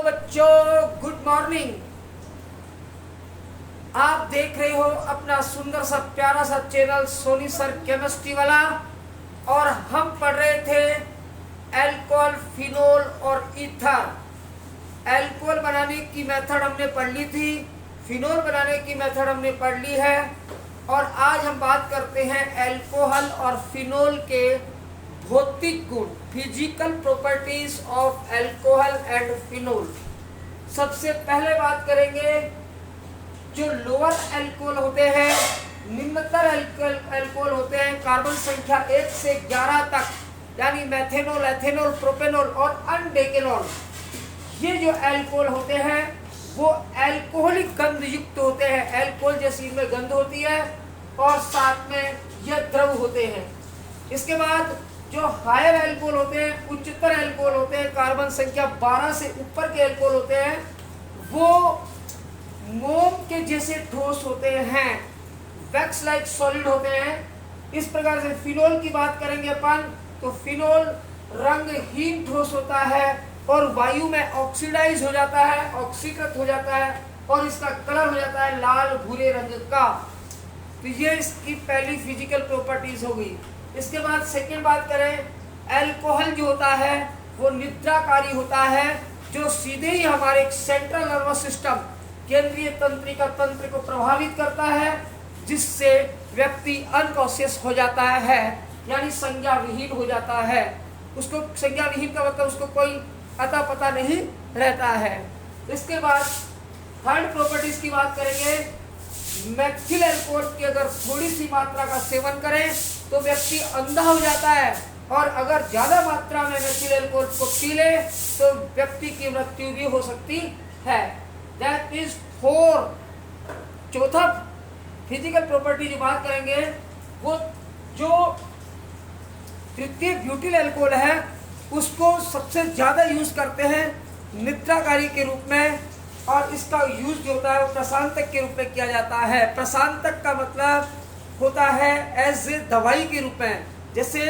बच्चों, good morning. आप देख रहे हो अपना सुंदर सा प्यारा सा चैनल सोनी सर केमिस्ट्री वाला, और हम पढ़ रहे थे अल्कोहल, फिनोल और ईथर। अल्कोहल बनाने की मेथड हमने पढ़ ली थी, फिनोल बनाने की मेथड हमने पढ़ ली है, और आज हम बात करते हैं अल्कोहल और फिनोल के भौतिक गुण, physical properties of alcohol and phenol. सबसे पहले बात करेंगे जो लोअर अल्कोहल होते हैं, निम्नतर अल्कोहल होते हैं, कार्बन संख्या 1 से 11 तक, यानी मेथेनॉल, एथेनॉल, प्रोपेनॉल और अनडेकेनॉल। ये जो अल्कोहल होते हैं वो अल्कोहलिक गंध युक्त होते हैं, अल्कोहल जैसी इनमें गंध होती है और साथ में ये द्रव होते हैं। इसके बाद जो हायर अल्कोहल होते हैं, उच्चतर अल्कोहल होते हैं, कार्बन संख्या 12 से ऊपर के अल्कोहल होते हैं, वो मोम के जैसे ठोस होते हैं, वैक्स लाइक सॉलिड होते हैं। इस प्रकार से फिनोल की बात करेंगे अपन, तो फिनोल रंगहीन ठोस होता है और वायु में ऑक्सीडाइज हो जाता है, ऑक्सीकृत हो जाता है, और इसका कलर हो जाता है लाल भूरे रंग का। तो ये इसकी पहली फिजिकल प्रॉपर्टीज हो गई। इसके बाद सेकेंड बात करें, अल्कोहल जो होता है वो निद्राकारी होता है, जो सीधे ही हमारे सेंट्रल नर्वस सिस्टम, केंद्रीय तंत्रिका तंत्र को प्रभावित करता है, जिससे व्यक्ति अनकॉन्शियस हो जाता है, यानी संज्ञा विहीन हो जाता है। उसको संज्ञा विहीन का मतलब उसको कोई अता पता नहीं रहता है। इसके बाद थर्ड प्रॉपर्टीज की बात करेंगे, मैथिल अल्कोहल की अगर थोड़ी सी मात्रा का सेवन करें तो व्यक्ति अंधा हो जाता है, और अगर ज्यादा मात्रा में मैथिल अल्कोहल को पी ले तो व्यक्ति की मृत्यु भी हो सकती है। That is 4। चौथा फिजिकल प्रॉपर्टी जो बात करेंगे वो जो तृतीय ब्यूटिल अल्कोहल है उसको सबसे ज्यादा यूज करते हैं निद्राकारी के रूप में, और इसका यूज जो होता है वो प्रशांतक के रूप में किया जाता है। प्रशांतक का मतलब होता है एज ए दवाई के रूप में। जैसे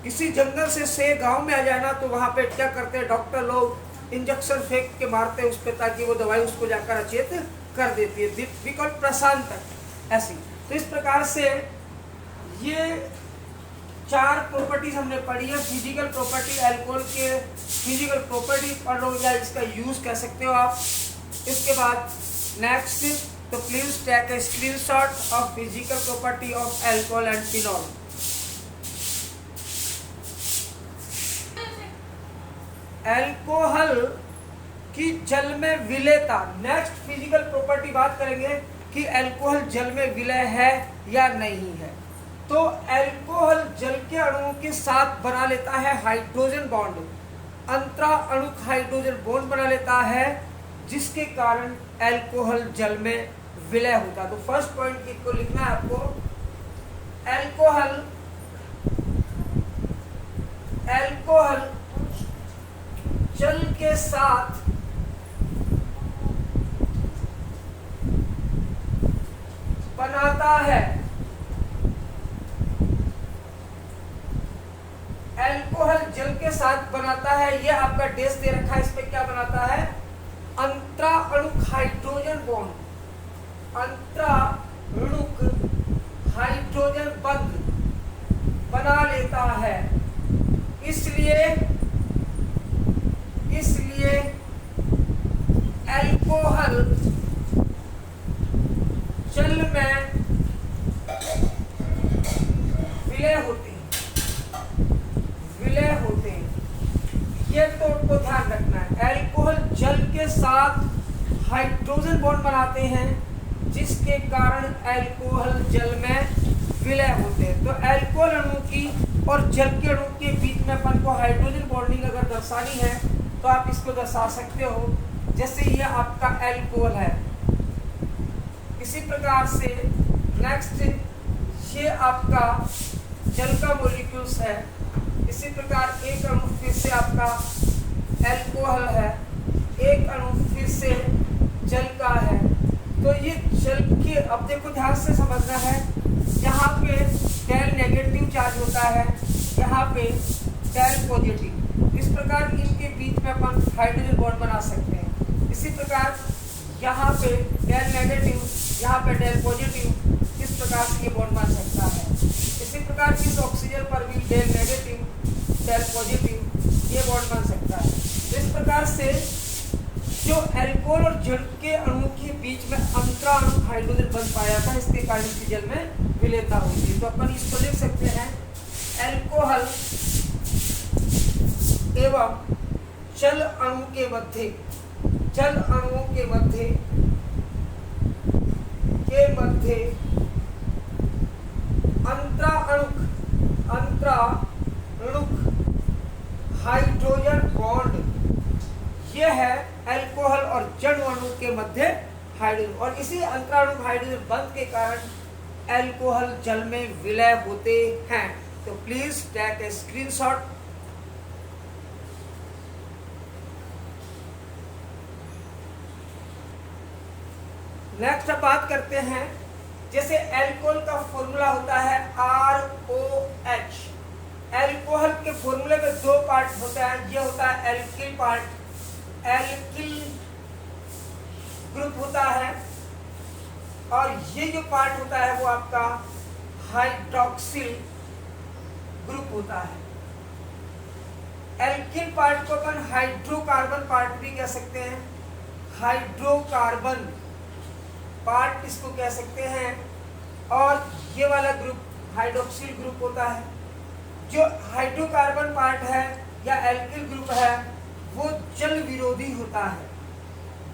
किसी जंगल से गांव में आ जाए ना, तो वहां पे क्या करते हैं डॉक्टर लोग, इंजेक्शन फेंक के मारते हैं उस पे, ताकि वो दवाई उसको जाकर अचेत कर देती है। वी कॉल प्रशांतक ऐसी। तो इस प्रकार से ये 4 प्रॉपर्टीज हमने पढ़ी है। फिजिकल प्रॉपर्टी, अल्कोहल के फिजिकल प्रॉपर्टी पढ़ लो, या इसका यूज कह सकते हो आप। इसके बाद नेक्स्ट, तो please take a screenshot of physical property of alcohol and phenol. Alcohol की जल में विलेयता। नेक्स्ट फिजिकल प्रॉपर्टी बात करेंगे कि अल्कोहल जल में विलय है या नहीं है। तो अल्कोहल जल के अणुओं के साथ बना लेता है हाइड्रोजन बॉन्ड, अंतरा अणुक हाइड्रोजन बॉन्ड बना लेता है, जिसके कारण अल्कोहल जल में विलय होता है। तो फर्स्ट पॉइंट को लिखना है आपको, अल्कोहल जल के साथ बनाता है, अल्कोहल जल के साथ बनाता है। ये आपका डेस दे रखा है, इस पे क्या बनाता है, अंतरा अणुक हाइड्रोजन बॉन्ड, अंतरा अणुक हाइड्रोजन बंध बना लेता है। इसलिए अल्कोहल जल में विलय होते हैं। ये तो ध्यान रखना है। अल्कोहल जल के साथ हाइड्रोजन बॉन्ड बनाते हैं, जिसके कारण अल्कोहल जल में विलय होते हैं। तो अल्कोहल अणु की और जल के अणु के बीच में अपन को हाइड्रोजन बॉन्डिंग अगर दर्शानी है तो आप इसको दर्शा सकते हो, जैसे ये आपका अल्कोहल है। इसी प्रकार से नेक्स्ट ये आपका जल का मॉलिक्यूल्स है। इसी प्रकार एक अणु फिर से आपका अल्कोहल है, एक अणु फिर से जल का है। तो ये जल के, अब देखो ध्यान से समझना है, यहाँ पे टेल नेगेटिव चार्ज होता है, यहाँ पे टेल पॉजिटिव। इस प्रकार इनके बीच में अपन हाइड्रोजन बॉन्ड बना सकते हैं। इसी प्रकार यहाँ पे डेल नेगेटिव, यहाँ पे डेल पॉजिटिव, इस प्रकार से ये बॉन्ड बन सकता है। इसी प्रकार इस ऑक्सीजन पर भी डेल नेगेटिव, डेल पॉजिटिव ये बॉन्ड बन सकता है। तो इस प्रकार से जो अल्कोहल और जल के अणु के बीच में अंतरा अणु हाइड्रोजन बन पाया था, इसके कारण इसके जल में विलेयता हुई थी। तो अपन इसको लिख सकते हैं अल्कोहल एवं जल अणु के मध्य, जल अणुओं के मध्य अंतराणुक हाइड्रोजन बॉन्ड, यह है अल्कोहल और जल अणु के मध्य हाइड्रोजन। और इसी अंतराणुक हाइड्रोजन बंध के कारण अल्कोहल जल में विलय होते हैं। तो please take a screenshot. Next अब बात करते हैं, जैसे अल्कोहल का फॉर्मूला होता है ROH। अल्कोहल के फॉर्मूले में दो पार्ट होता है, ये होता है एल्किल पार्ट, एल्किल ग्रुप होता है, और ये जो पार्ट होता है वो आपका हाइड्रोक्सिल ग्रुप होता है। एल्किल पार्ट को अपन हाइड्रोकार्बन पार्ट भी कह सकते हैं, हाइड्रोकार्बन पार्ट इसको कह सकते हैं। और ये वाला ग्रुप हाइड्रोक्सिल ग्रुप होता है। जो हाइड्रोकार्बन पार्ट है या एल्किल ग्रुप है वो जल विरोधी होता है,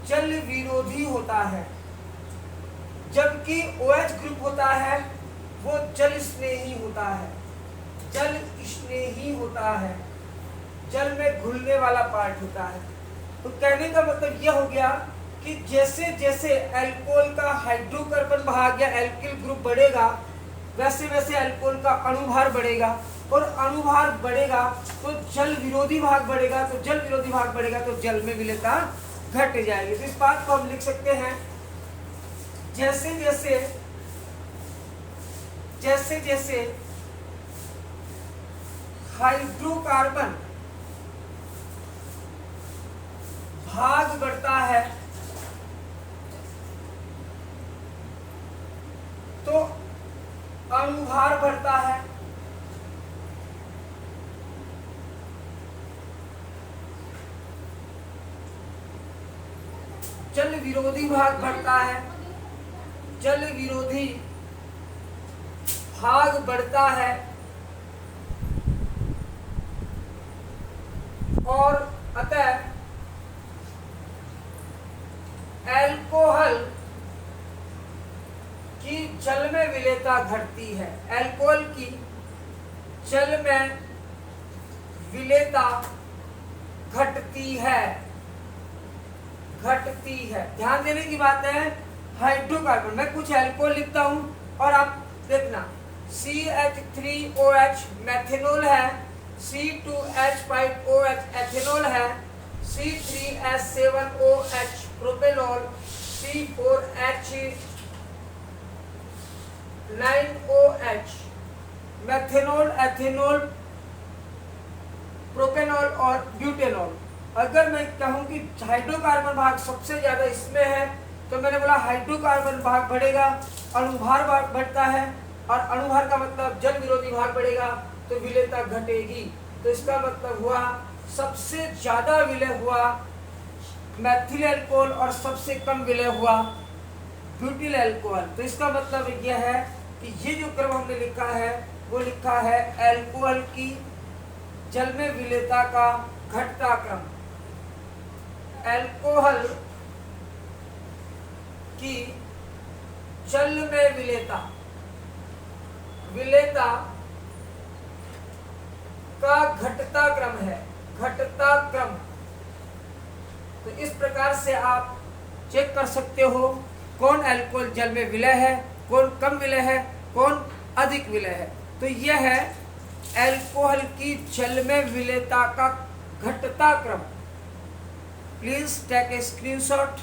जल विरोधी होता है। जबकि OH ग्रुप होता है वो जल स्नेही होता है, जल स्नेही होता है, जल में घुलने वाला पार्ट होता है। तो कहने का मतलब यह हो गया कि जैसे जैसे अल्कोहल का हाइड्रोकार्बन भाग या एल्किल ग्रुप बढ़ेगा, वैसे वैसे अल्कोहल का अणुभार बढ़ेगा, और अणुभार बढ़ेगा तो जल विरोधी भाग बढ़ेगा, तो जल विरोधी भाग बढ़ेगा तो जल में विलेयता घट जाएगी। तो इस बात को हम लिख सकते हैं, जैसे जैसे जैसे जैसे हाइड्रोकार्बन भाग बढ़ता है तो अणुभार बढ़ता है, जल विरोधी भाग बढ़ता है, जल विरोधी भाग बढ़ता है, और अतः अल्कोहल की जल में विलेयता घटती है। अल्कोहल की जल में विलेयता घटती है, घटती है। ध्यान देने की बात है, हाइड्रोकार्बन मैं कुछ अल्कोहल लिखता हूं और आप देखना, CH3OH मेथेनॉल है, C2H5OH एथेनॉल है, C3H7OH propanol, C4H9OH methanol, ethanol, propanol और ब्यूटेनॉल। अगर मैं कहूं कि हाइड्रोकार्बन भाग सबसे ज्यादा इसमें है, तो मैंने बोला हाइड्रोकार्बन भाग बढ़ेगा, अणुभार भाग बढ़ता है, और अणुभार का मतलब जल विरोधी भाग बढ़ेगा तो विलेयता घटेगी। तो इसका मतलब हुआ सबसे ज्यादा विलय हुआ मैथिल अल्कोहल और सबसे कम विलय हुआ ब्यूटिल अल्कोहल। तो इसका मतलब यह है कि ये जो क्रम हमने लिखा है वो लिखा है अल्कोहल की जल में विलेयता का घटता क्रम। अल्कोहल की जल में विलेयता का घटता क्रम है, घटता क्रम। तो इस प्रकार से आप चेक कर सकते हो कौन अल्कोहल जल में विलय है, कौन कम विलय है, कौन अधिक विलय है। तो यह है अल्कोहल की जल में विलेयता का घटता क्रम। Please take a screenshot.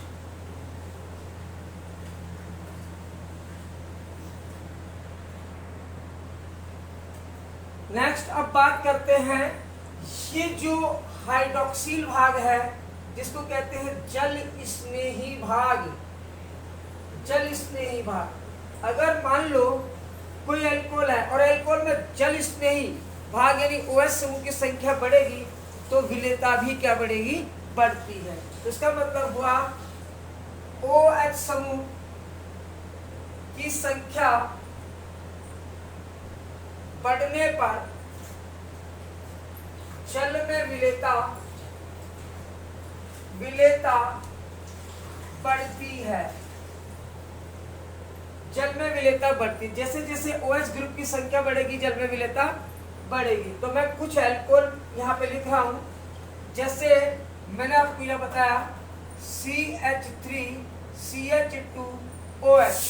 Next अब बात करते हैं, ये जो हाइड्रोक्सिल भाग है जिसको कहते हैं जल स्नेही भाग। जल स्नेही भाग, अगर मान लो कोई अल्कोहल है और अल्कोहल में जल स्नेही भाग यानी OH समूह की संख्या बढ़ेगी तो विलेयता भी क्या बढ़ेगी, बढ़ती है। तो इसका मतलब हुआ OH समूह की संख्या बढ़ने पर जल में विलेयता बढ़ती है। जल में विलेयता बढ़ती, जैसे जैसे OH ग्रुप की संख्या बढ़ेगी जल में विलेयता बढ़ेगी। तो मैं कुछ अल्कोहल यहाँ पे लिख रहा हूं, जैसे मैंने आपको यह बताया CH3CH2OH,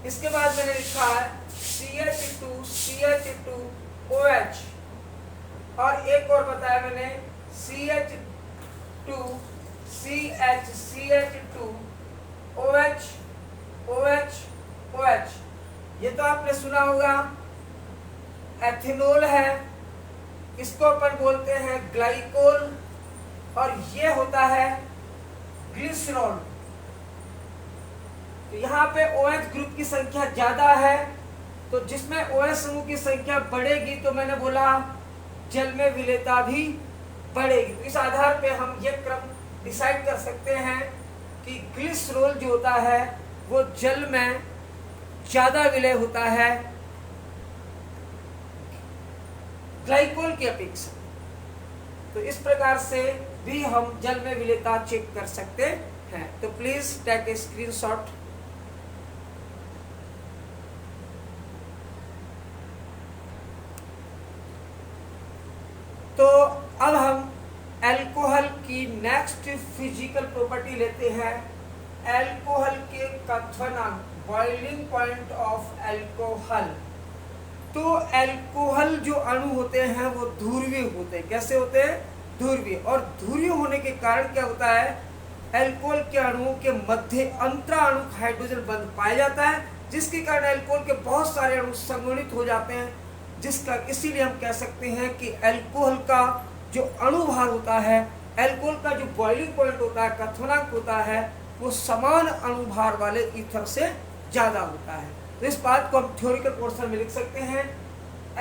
इसके बाद मैंने लिखा है CH2CH2OH, और एक और बताया मैंने CH2CH2OH। ये तो आपने सुना होगा। एथेनॉल है, इसको अपन बोलते हैं ग्लाइकोल, और ये होता है ग्लिसरॉल। तो यहाँ पे OH ग्रुप की संख्या ज्यादा है, तो जिसमें OH समूह की संख्या बढ़ेगी तो मैंने बोला जल में विलेयता भी बढ़ेगी। तो इस आधार पे हम ये क्रम डिसाइड कर सकते हैं कि ग्लिसरॉल जो होता है वो जल में ज्यादा विलय होता है ग्लाइकोल की अपेक्षा। तो इस प्रकार से भी हम जल में विलेयता चेक कर सकते हैं। तो प्लीज टेक ए स्क्रीनशॉट। तो अब हम अल्कोहल की नेक्स्ट फिजिकल प्रॉपर्टी लेते हैं, अल्कोहल के क्वथनांक, बॉइलिंग पॉइंट ऑफ अल्कोहल। तो अल्कोहल जो अणु होते हैं वो ध्रुवीय होते हैं। कैसे होते हैं? ध्रुवीय। और ध्रुवीय होने के कारण क्या होता है, अल्कोहल के अणुओं के मध्य अंतराणुक हाइड्रोजन बंध पाया जाता है, जिसके कारण अल्कोहल के बहुत सारे अणु संगुणित हो जाते हैं, जिसका इसीलिए हम कह सकते हैं कि अल्कोहल का जो अणुभार होता है, अल्कोहल का जो बॉइलिंग पॉइंट होता है, क्वथनांक होता है, वो समान अणुभार वाले ईथर से ज्यादा होता है। तो इस बात को हम थ्योरिकल पोर्शन में लिख सकते हैं।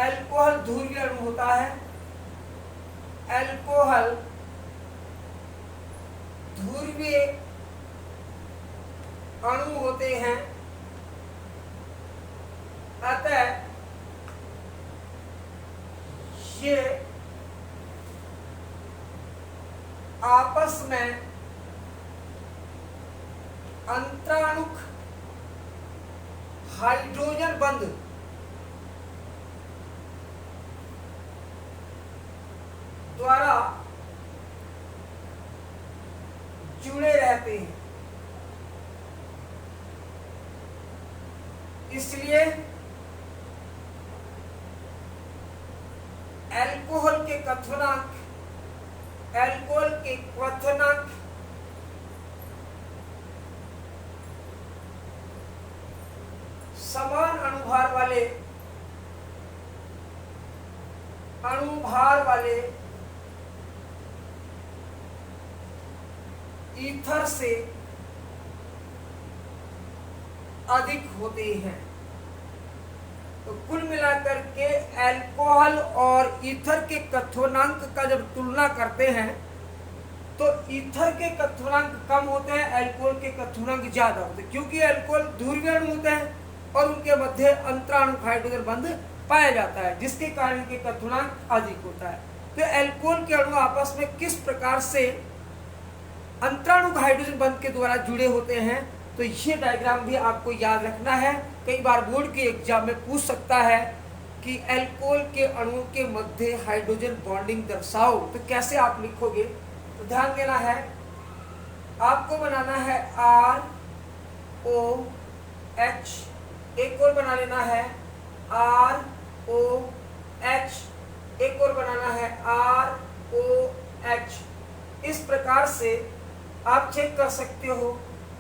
अल्कोहल ध्रुवीय अणु होता है, अल्कोहल ध्रुवीय अणु होते हैं, अतः ये आपस में अंतराणुक हाइड्रोजन बंध द्वारा जुड़े रहते हैं। इसलिए अल्कोहल के क्वथनांक, अल्कोहल के क्वथनांक समान अणुभार वाले ईथर से अधिक होते हैं। तो कुल मिलाकर के अल्कोहल और ईथर के क्वथनांक का जब तुलना करते हैं तो ईथर के क्वथनांक कम होते हैं, अल्कोहल के क्वथनांक ज्यादा होते हैं, क्योंकि अल्कोहल ध्रुवीय अणु होते हैं और उनके मध्य अंतराणुक हाइड्रोजन बंध पाया जाता है, जिसके कारण इनके क्वथनांक अधिक होता है। तो अल्कोहल के अणु आपस में किस प्रकार से अंतराणुक हाइड्रोजन बंध के द्वारा जुड़े होते हैं, तो ये डायग्राम भी आपको याद रखना है। कई बार बोर्ड के एग्जाम में पूछ सकता है कि अल्कोहल के अणुओं के मध्य हाइड्रोजन बॉन्डिंग दर्शाओ, तो कैसे आप लिखोगे? तो ध्यान देना है, आपको बनाना है ROH, एक और बना लेना है ROH, एक और बनाना है ROH। इस प्रकार से आप चेक कर सकते हो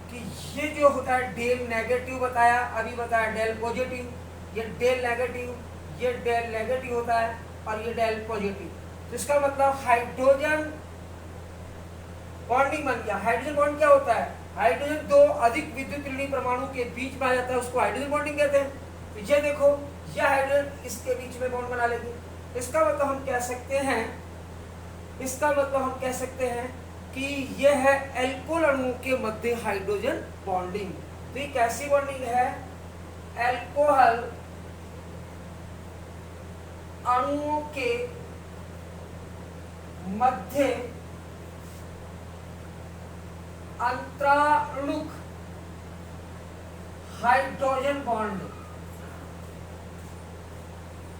कि ये जो होता है डेल नेगेटिव बताया, अभी बताया डेल पॉजिटिव, ये डेल नेगेटिव, ये डेल नेगेटिव होता है और ये डेल पॉजिटिव। तो इसका मतलब हाइड्रोजन बॉन्डिंग बन गया। हाइड्रोजन बॉन्ड क्या होता है? हाइड्रोजन दो अधिक विद्युत ऋणात्मक परमाणु के बीच में आ जाता है, उसको हाइड्रोजन बॉन्डिंग कहते हैं। तो ये देखो, यह हाइड्रोजन इसके बीच में बॉन्ड बना लेगी। इसका मतलब हम कह सकते हैं कि यह है एल्कोहल अणुओं के मध्य हाइड्रोजन बॉन्डिंग। तो ये कैसी बॉन्डिंग है? एल्कोहल अणुओं के मध्य अंतराणुक हाइड्रोजन बॉन्ड।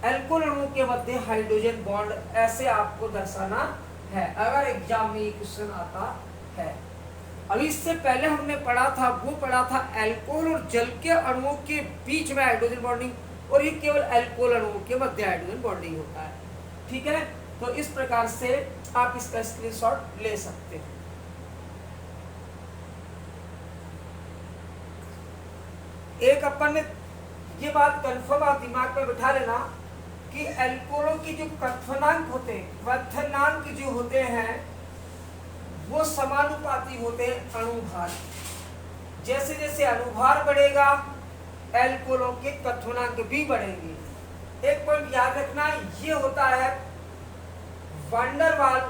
एल्कोहल अणुओं के मध्य हाइड्रोजन बॉन्ड, ऐसे आपको दर्शाना है अगर एग्जाम में ये क्वेश्चन आता है। अभी इससे पहले हमने पढ़ा था एल्कोहल और जल के अणुओं के बीच में हाइड्रोजन बॉन्डिंग, और ये केवल एल्कोहल अणुओं के मध्य हाइड्रोजन बॉन्डिंग होता है। ठीक है, तो इस प्रकार से आप इसका स्क्रीनशॉट ले सकते हैं। एक अपन ने ये बात कंफर्म आप दिमाग में बिठा लेना कि एल्कोहलों की जो क्वथनांक जो होते हैं वो समानुपाती होते हैं अणुभार। जैसे जैसे अणुभार बढ़ेगा एल्कोहलों के क्वथनांक भी बढ़ेंगे। एक पॉइंट याद रखना, ये होता है वैन डर वाल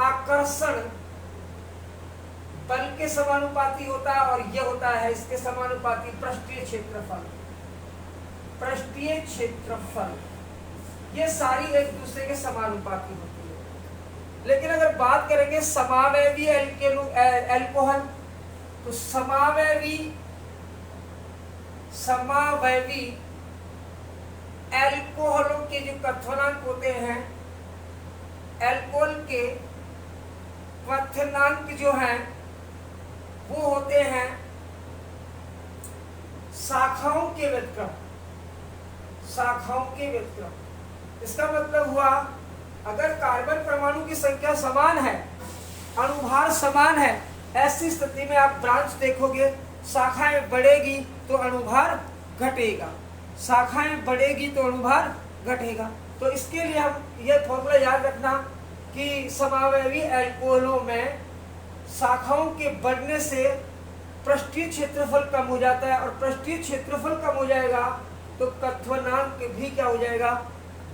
आकर्षण बल के समानुपाती होता है, और यह होता है इसके समानुपाती पृष्ठीय क्षेत्रफल। ये सारी एक दूसरे के समानुपाती होती है। लेकिन अगर बात करेंगे समावयवी एल्कोहल, तो समावयवी एल्कोहलों के जो क्वथनांक होते हैं, एल्कोहल के क्वथनांक जो हैं वो होते हैं शाखाओं के व्युत्क्रम। इसका मतलब हुआ अगर कार्बन परमाणु की संख्या समान है, अणुभार समान है, ऐसी स्थिति में आप ब्रांच देखोगे, शाखाएं बढ़ेगी तो अणुभार घटेगा, तो इसके लिए हम यह फॉर्मूला याद रखना कि समावयवी एल्कोहलों में शाखाओं के बढ़ने से पृष्ठीय क्षेत्रफल कम हो जाता है, और पृष्ठीय क्षेत्रफल कम हो जाएगा तो क्वथनांक भी क्या हो जाएगा?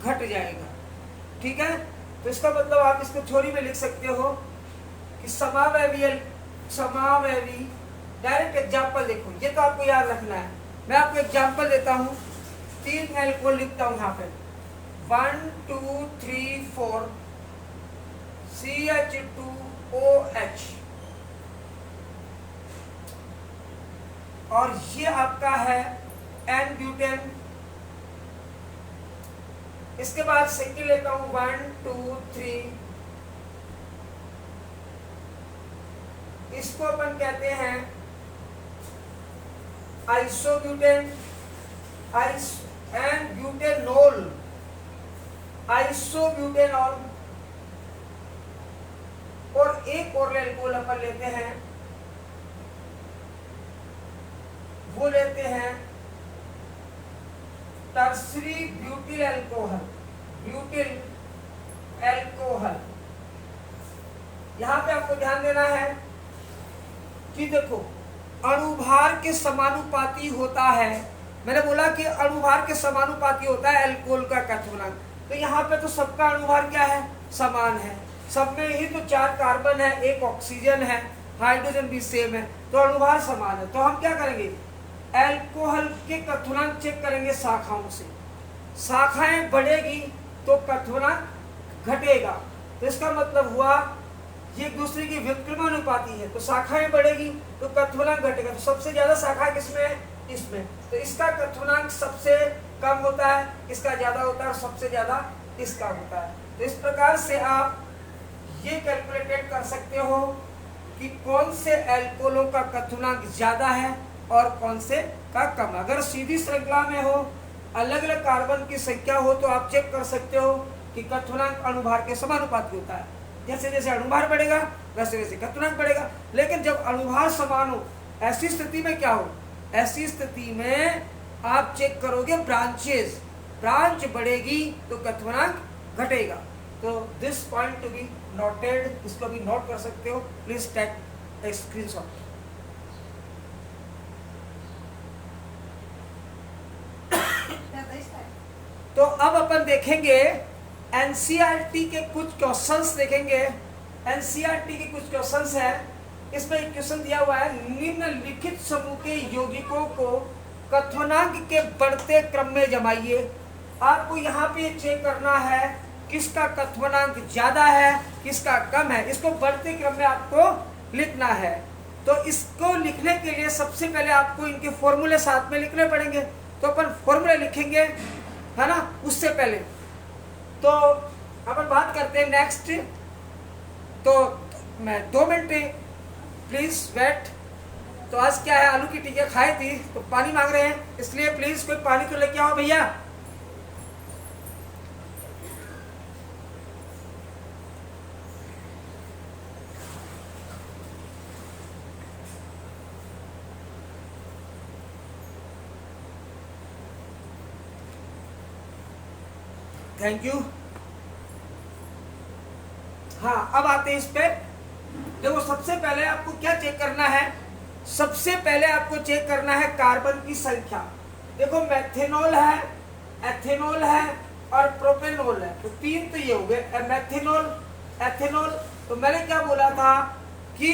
घट जाएगा। ठीक है, तो इसका मतलब आप इसको थ्योरी में लिख सकते हो कि समावयवी डायरेक्ट एग्जाम्पल देखो, ये तो आपको याद रखना है। मैं आपको एग्जाम्पल देता हूँ, 3 एल्कोहल लिखता हूँ यहाँ पे, 1 2 3 4 CH2OH, और ये आपका है N ब्यूटेन। इसके बाद सेकेंड लेता हूं 1 2 3, इसको अपन कहते हैं आइसोब्यूटेन एंड ब्यूटेनॉल, आइसोब्यूटेनॉल। और एक और एल्कोहल अपन लेते हैं, वो लेते हैं टर्सरी ब्यूटिल एल्कोहल। यहां पे आपको ध्यान देना है कि देखो अणुभार के समानुपाती होता है, मैंने बोला कि अणुभार के समानुपाती होता है एल्कोहल का क्वथनांक। तो यहाँ पे तो सबका अणुभार क्या है? समान है। सब में ही तो 4 कार्बन है, 1 ऑक्सीजन है, हाइड्रोजन भी सेम है, तो अणुभार समान है। तो हम क्या करेंगे? एल्कोहल के क्वथनांक चेक करेंगे शाखाओं से। शाखाएं बढ़ेगी तो क्वथनांक घटेगा। तो इसका मतलब हुआ ये एक दूसरे की व्युत्क्रमानुपाती है, तो शाखाएं बढ़ेगी तो क्वथनांक घटेगा। तो सबसे ज्यादा शाखा किसमें है? इसमें। तो इसका क्वथनांक सबसे कम होता है, इसका ज्यादा होता है, और सबसे ज्यादा इसका होता है। तो इस प्रकार से आप ये कैलकुलेट कर सकते हो कि कौन से एल्कोहलों का क्वथनांक ज्यादा है और कौन से का कम। अगर सीधी श्रृंखला में हो, अलग अलग कार्बन की संख्या हो, तो आप चेक कर सकते हो कि क्वथनांक अणुभार के समानुपाती होता है। जैसे जैसे अणुभार बढ़ेगा वैसे वैसे क्वथनांक बढ़ेगा। लेकिन जब अणुभार समान हो, ऐसी स्थिति में क्या हो? ऐसी स्थिति में आप चेक करोगे ब्रांचेस, ब्रांच बढ़ेगी तो क्वथनांक घटेगा। तो this point to be noted, इसको भी नोट कर सकते हो, प्लीज टेक ए स्क्रीनशॉट। तो अब अपन देखेंगे एनसीईआरटी के कुछ क्वेश्चंस देखेंगे। एनसीईआरटी के कुछ क्वेश्चंस है, इसमें एक क्वेश्चन दिया हुआ है, निम्नलिखित समूह के यौगिकों को कथनांक के बढ़ते क्रम में जमाइए। आपको यहाँ पे चेक करना है किसका कथनांक ज्यादा है किसका कम है, इसको बढ़ते क्रम में आपको लिखना है। तो इसको लिखने के लिए सबसे पहले आपको इनके फॉर्मूले साथ में लिखने पड़ेंगे, तो अपन फॉर्मूले लिखेंगे, है ना। उससे पहले तो अपन बात करते हैं नेक्स्ट। तो मैं 2 मिनट प्लीज वेट। तो आज क्या है, आलू की टिक्की खाई थी तो पानी मांग रहे हैं, इसलिए प्लीज कोई पानी तो लेके आओ भैया। Thank you. हाँ, अब आते हैं इस पे। देखो सबसे पहले आपको क्या चेक करना है, सबसे पहले आपको चेक करना है कार्बन की संख्या। देखो मेथेनॉल है, एथेनॉल है और प्रोपेनॉल है, तो 3 तो ये हो गए, मेथेनॉल एथेनॉल। तो मैंने क्या बोला था कि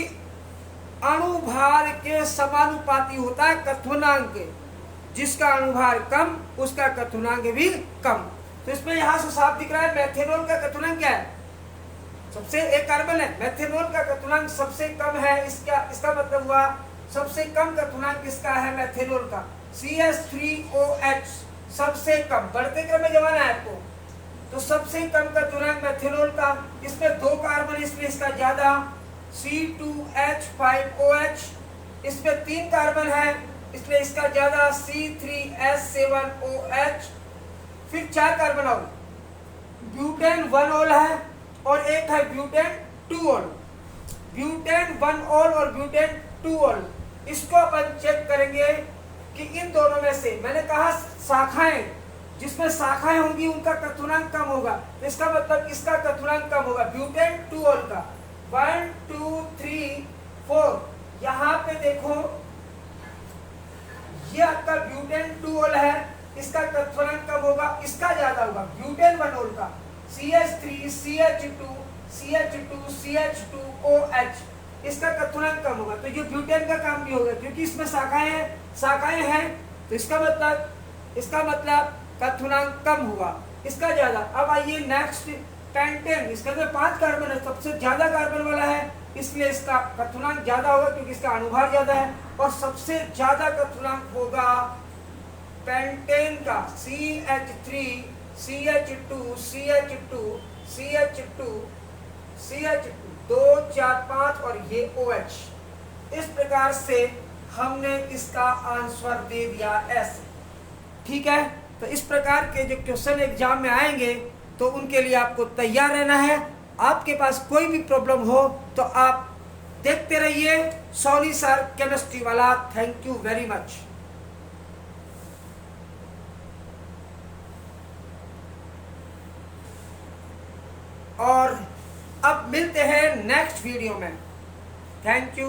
अणुभार के समानुपाती होता है कथनांक, जिसका अणुभार कम उसका कथनांक भी कम। तो इसमें यहां से साफ दिख रहा है मेथेनॉल का कथनांक क्या है, सबसे एक कार्बन है, मेथेनॉल का कथनांक सबसे कम है। इसका मतलब हुआ सबसे कम कथनांक किसका है, मेथेनॉल का। CH3OH सबसे कम, बढ़ते क्रम में जमाना है आपको, तो सबसे कम कथनांक मेथेनॉल का। इसमें 2 कार्बन इसलिए इसका ज्यादा, C2H5OH। इसमें 3 कार्बन है इसलिए इसका ज्यादा, C3H7OH। फिर 4 कार्बन और ब्यूटेन 1 ऑल है और एक है ब्यूटेन 2 ऑल। ब्यूटेन 1 ऑल और ब्यूटेन 2 ऑल, इसको अपन चेक करेंगे कि इन दोनों में से, मैंने कहा शाखाएं, जिसमें शाखाएं होंगी उनका कथनांक कम होगा, तो इसका मतलब इसका कथनांक कम होगा ब्यूटेन 2 ऑल का। 1 2 3 4, यहाँ पे देखो ये आपका ब्यूटेन 2 ऑल है, इसका कथनांक कम होगा, इसका ज्यादा होगा ब्यूटेन 1 ऑल का। CH3 CH2 CH2 CH2OH, इसका कथनांक कम होगा, तो ये ब्यूटेन का काम भी होगा क्योंकि इसमें शाखाएं हैं, तो इसका मतलब कथनांक कम हुआ, इसका ज्यादा। अब आइए नेक्स्ट पेंटेन, इसके अंदर 5 कार्बन है, सबसे ज्यादा कार्बन वाला है, इसलिए इसका कथनांक ज्यादा होगा क्योंकि इसका अणुभार ज्यादा है। और सबसे ज्यादा कथनांक होगा पेंटेन का, CH3 CH2 CH2 CH2 CH2 2 4 5 और ये OH। इस प्रकार से हमने इसका आंसर दे दिया ऐसे, ठीक है। तो इस प्रकार के जो क्वेश्चन एग्जाम में आएंगे तो उनके लिए आपको तैयार रहना है। आपके पास कोई भी प्रॉब्लम हो तो आप देखते रहिए सोनी सर केमिस्ट्री वाला। Thank you very much. और अब मिलते हैं नेक्स्ट वीडियो में। Thank you.